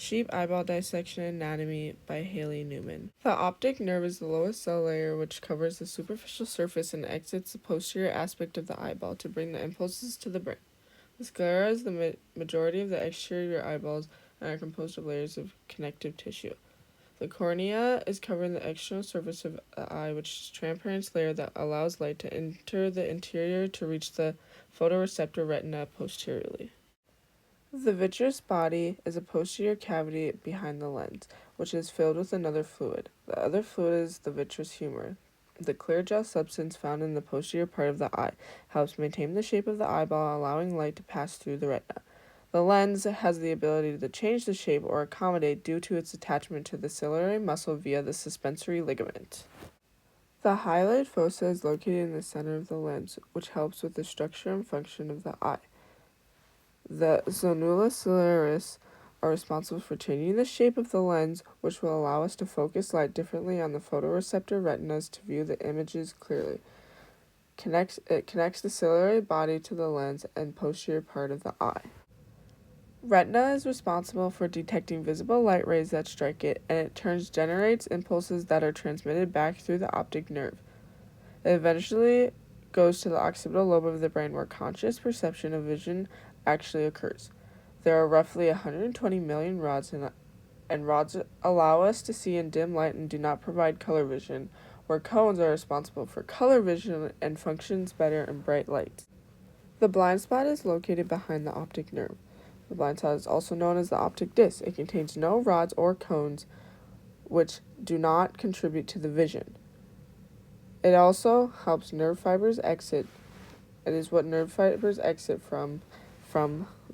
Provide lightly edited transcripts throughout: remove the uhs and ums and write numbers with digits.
Sheep Eyeball Dissection Anatomy by Haley Newman. The optic nerve is the lowest cell layer which covers the superficial surface and exits the posterior aspect of the eyeball to bring the impulses to the brain. The sclera is the majority of the exterior eyeballs and are composed of layers of connective tissue. The cornea is covering the external surface of the eye, which is a transparent layer that allows light to enter the interior to reach the photoreceptor retina posteriorly. The vitreous body is a posterior cavity behind the lens, which is filled with another fluid. The other fluid is the vitreous humor. The clear gel substance found in the posterior part of the eye helps maintain the shape of the eyeball, allowing light to pass through the retina. The lens has the ability to change the shape or accommodate due to its attachment to the ciliary muscle via the suspensory ligament. The highlight fossa is located in the center of the lens, which helps with the structure and function of the eye. The zonula ciliaris are responsible for changing the shape of the lens, which will allow us to focus light differently on the photoreceptor retinas to view the images clearly. It connects the ciliary body to the lens and posterior part of the eye. Retina is responsible for detecting visible light rays that strike it, and it generates impulses that are transmitted back through the optic nerve. It eventually goes to the occipital lobe of the brain where conscious perception of vision actually occurs. There are roughly 120 million rods, and rods allow us to see in dim light and do not provide color vision, where cones are responsible for color vision and functions better in bright light. The blind spot is located behind the optic nerve. The blind spot is also known as the optic disc. It contains no rods or cones, which do not contribute to the vision. It also helps nerve fibers exit. It is what nerve fibers exit from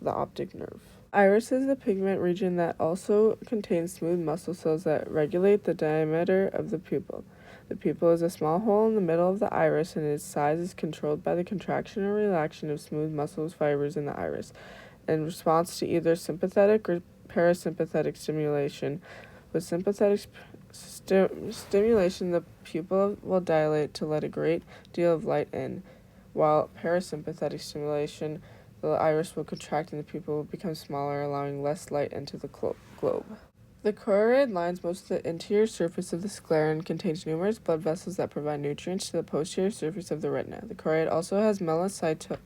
the optic nerve. Iris is the pigment region that also contains smooth muscle cells that regulate the diameter of the pupil. The pupil is a small hole in the middle of the iris, and its size is controlled by the contraction or relaxation of smooth muscle fibers in the iris, in response to either sympathetic or parasympathetic stimulation. With sympathetic stimulation, the pupil will dilate to let a great deal of light in, while parasympathetic stimulation, the iris will contract and the pupil will become smaller, allowing less light into the globe. The choroid lines most of the interior surface of the sclera and contains numerous blood vessels that provide nutrients to the posterior surface of the retina. The choroid also has melanocytes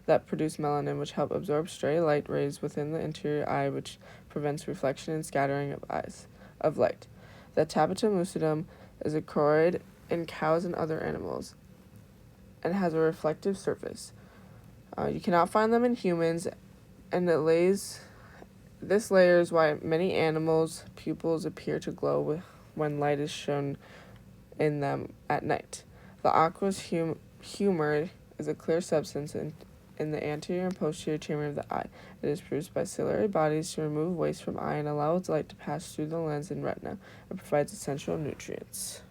that produce melanin, which help absorb stray light rays within the interior eye, which prevents reflection and scattering of light. The tapetum lucidum is a choroid in cows and other animals and has a reflective surface. You cannot find them in humans, and this layer is why many animals' pupils appear to glow when light is shown in them at night. The aqueous humor is a clear substance in the anterior and posterior chamber of the eye. It is produced by ciliary bodies to remove waste from eye and allow its light to pass through the lens and retina. It provides essential nutrients.